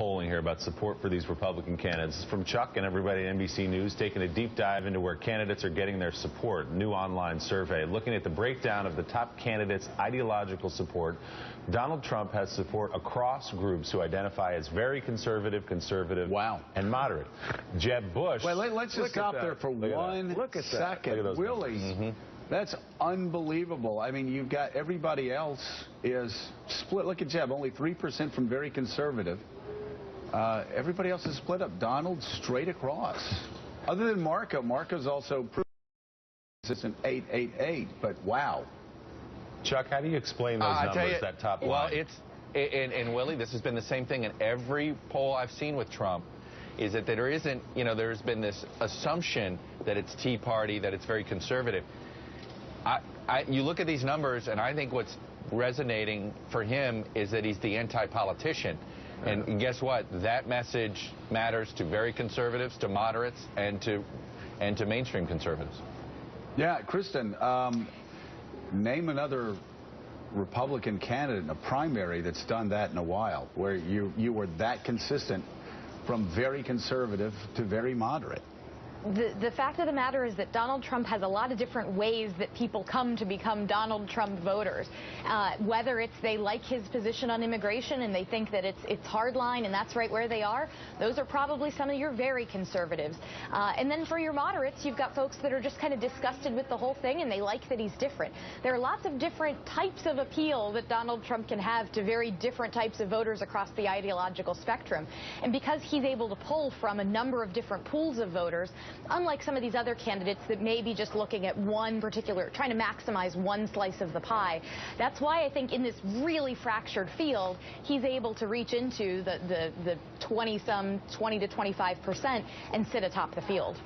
polling here about support for these Republican candidates. This is from Chuck and everybody at NBC News, taking a deep dive into where candidates are getting their support. New online survey looking at the breakdown of the top candidates' ideological support. Donald Trump has support across groups who identify as very conservative, wow, and moderate. Jeb Bush. Well, let's just stop there for 1 second. Willie, that's unbelievable. I mean, you've got everybody else is split. Look at Jeb, only 3% from very conservative. Everybody else is split up. Donald straight across. Other than Marco. Marco's also it's an 888, but wow. Chuck, how do you explain those numbers, that top line? Well, and Willie, this has been the same thing in every poll I've seen with Trump, is that there isn't, there's been this assumption that it's Tea Party, that it's very conservative. You look at these numbers, and I think what's resonating for him is that he's the anti-politician. And guess what? That message matters to very conservatives, to moderates, and to mainstream conservatives. Yeah, Kristen, name another Republican candidate in a primary that's done that in a while, where you were that consistent from very conservative to very moderate. The fact of the matter is that Donald Trump has a lot of different ways that people come to become Donald Trump voters. Whether it's they like his position on immigration and they think that it's hardline and that's right where they are, those are probably some of your very conservatives. And then for your moderates, you've got folks that are just kind of disgusted with the whole thing and they like that he's different. There are lots of different types of appeal that Donald Trump can have to very different types of voters across the ideological spectrum. And because he's able to pull from a number of different pools of voters, unlike some of these other candidates that may be just looking at one particular, trying to maximize one slice of the pie. That's why I think in this really fractured field, he's able to reach into the 20 to 25% and sit atop the field.